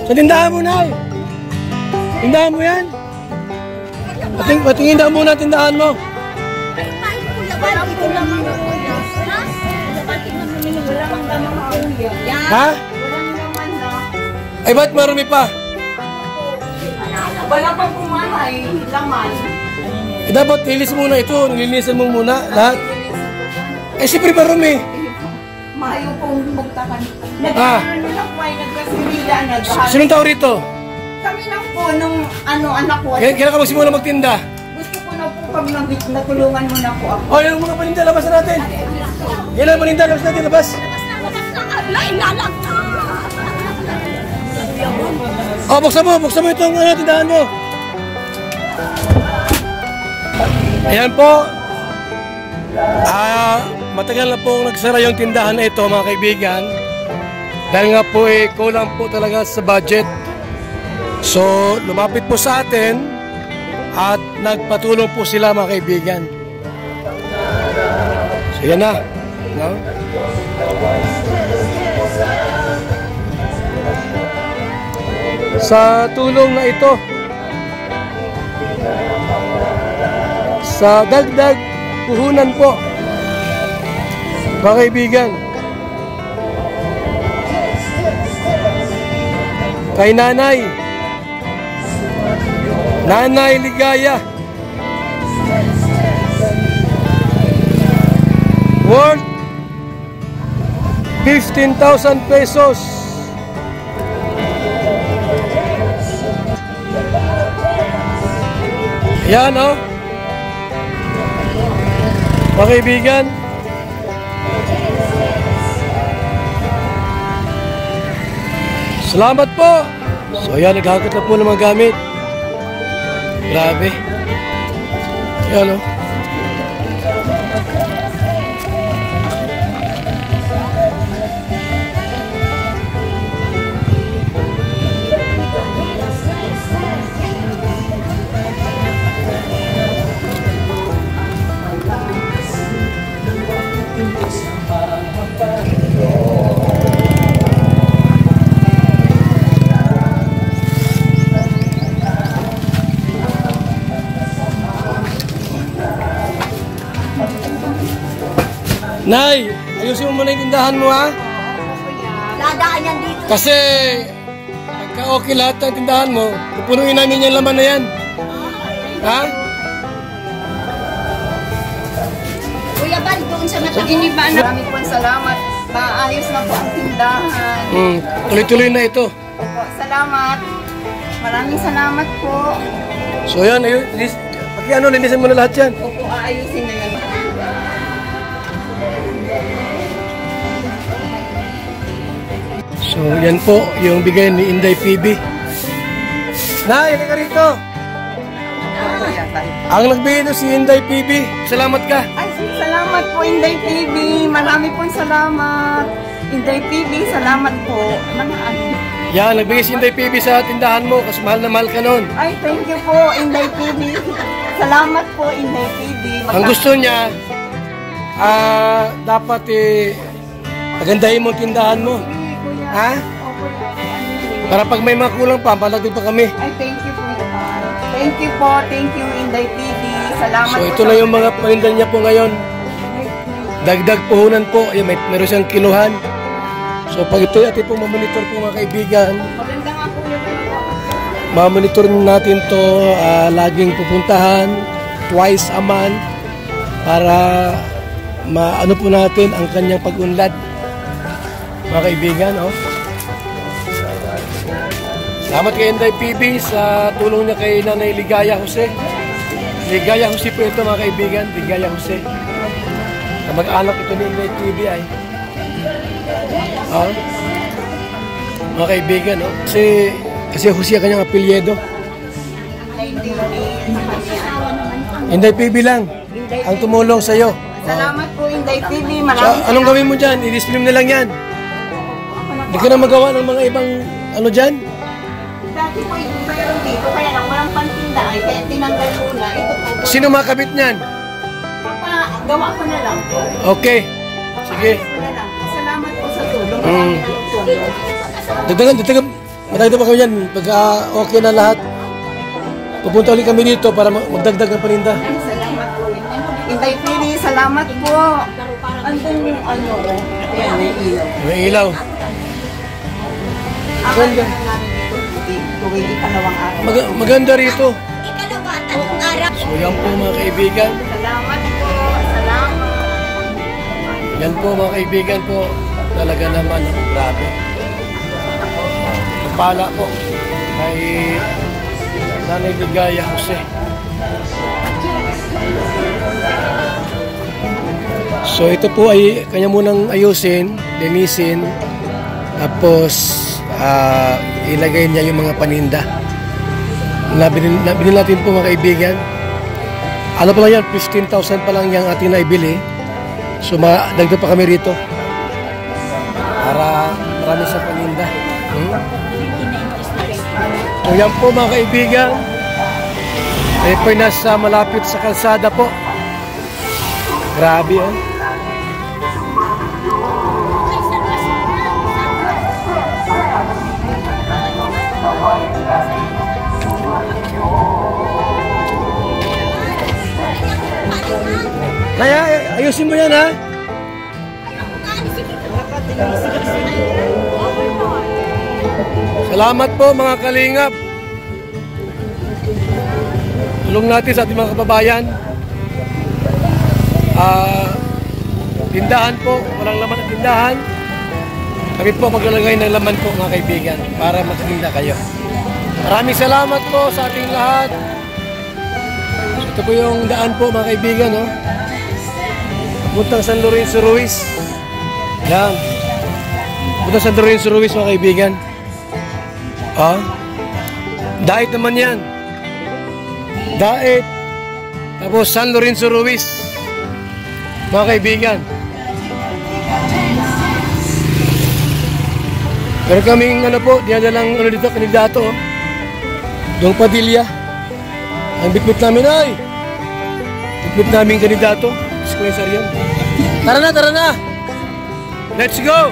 Sa tindahan mo, Nay. Tindahan mo yan. Patingin daw muna tindahan mo. Ha? Ay, ba't marami pa? Wala pang kumanay, laman. Eh, dapat lilis muna ito. Nililisan mo muna lahat. Eh, siyempre marami. Mayo pong magtakan. Ah. Nag-ano lang po ay nagkasirila. Nag-ano. Sinong tao rito? Kami lang po nung anak ko. Kailan ka magsimula magtinda? Gusto ko na po pag natulungan mo na po ako. O, yung mga paninda, labas na natin. Yan ang paninda, labas natin, labas. O, buksan mo itong tindahan mo. Ayan po. Matagal na po nagsara yung tindahan na ito, mga kaibigan. Dahil nga po kulang po talaga sa budget. So, lumapit po sa atin at nagpatulong po sila, mga kaibigan. So, yan na. No? Sa tulong na ito, sa dagdag puhunan po, mga kaibigan, kay Nanay Ligaya, worth 15,000 pesos. Yan, oh. Mga kaibigan, salamat po. So yan, naghakot na po ng mga gamit. Grabe. Yan, oh. Nay, ayusin mo muna yung tindahan mo, ha? Ladaan yan dito. Kasi pagka okay lahat ng tindahan mo, pupunuin namin yung laman na yan. Ha? Kuya Bal, doon sa mataginiban. Maraming po salamat. Maayos na po ang tindahan. Tuloy-tuloy na ito. Opo, salamat. Maraming salamat po. So yan, linisan mo na lahat yan. Opo, aayusin na yan. So yan po yung bigay ni Inday PB. Nay, halika rito. Ang nagbigay ito si Inday PB. Salamat ka. Ay, salamat po Inday PB. Marami pong salamat. Inday PB, salamat po. Yan, nagbigay si Inday PB sa tindahan mo kasi mahal na mahal ka nun. Ay, thank you po Inday PB. Salamat po Inday PB. Ang gusto niya, dapat pagandahin mo ang tindahan mo. Ha? Para pag may mga kulang pa, palagay pa kami. Ay, thank you po. Thank you po. Thank you, Inday TV. Salamat so, po. ito na yung mga paninda niya po ngayon. Dagdag puhunan po. Ayan, meron siyang kiluhan. So, pag ito atin po mamonitor po, mga kaibigan. Maganda nga po yung mamonitor natin to laging pupuntahan twice a month para maano po natin ang kanyang pag-unlad. Mga kaibigan, oh. Salamat kay Inday PB sa tulong niya kay Nanay Ligaya Jose. Ligaya Jose po ito, mga kaibigan. Ligaya Jose. Mag-anak ito ni Inday PB ay. Oh. Mga kaibigan, oh. Kasi Jose ang kanyang apelyedo. Inday PB lang ang tumulong sa iyo. Salamat po Inday TV. So, anong gawin mo dyan? I-stream na lang yan. Hindi ka na magawa ng mga ibang ano dyan? Dati po yung mayroon dito, kaya lang walang pantinda ay kaya tinanggal ko na. Ito po. Sino makabit niyan? Gawa ko na lang po. Okay. Sige. Salamat po sa tulong. Dagdagan. Matagda pa kami yan. Pagka okay na lahat, pupunta ulit kami dito para magdagdag ng paninda. Salamat po. Inday Pili, salamat po. Andun yung ano, yan, may ilaw. May ilaw. Maganda. Tuwing ikalawang araw. Maganda rito. So yan po mga kaibigan. Salamat po. Salamat. Yan po mga kaibigan po. Talaga naman. Grabe. Pala po. Kay Nanay Ligaya Jose. So ito po ay kanya munang ayusin, linisin. Tapos ilagay niya yung mga paninda. Nabili natin po mga kaibigan. Ano pa lang yan, 15,000 pa lang yung ating naibili. So dagdag pa kami rito. Para marami sa paninda. So yan po mga kaibigan. Tayo po nasa malapit sa kalsada po. Grabe oh. Kaya ayusin mo yan ha. Salamat po mga kalingap. Tulong natin sa ating mga kababayan. Tindahan po, walang laman ang tindahan. Kami po maglalagay ng laman po mga kaibigan para makatinda kayo. Maraming salamat po sa ating lahat. Ito po yung daan po mga kaibigan, no? Puntang San Lorenzo Ruiz. Yan. Puntang San Lorenzo Ruiz mga kaibigan. Dait naman yan. Dait. Tapos San Lorenzo Ruiz. Mga kaibigan. Pero kaming ano po, dinadalang ano dito, kandidato. Dong Padilla. Ang bitbit namin ay. Bitbit namin kandidato. Tara na, tara na. Let's go!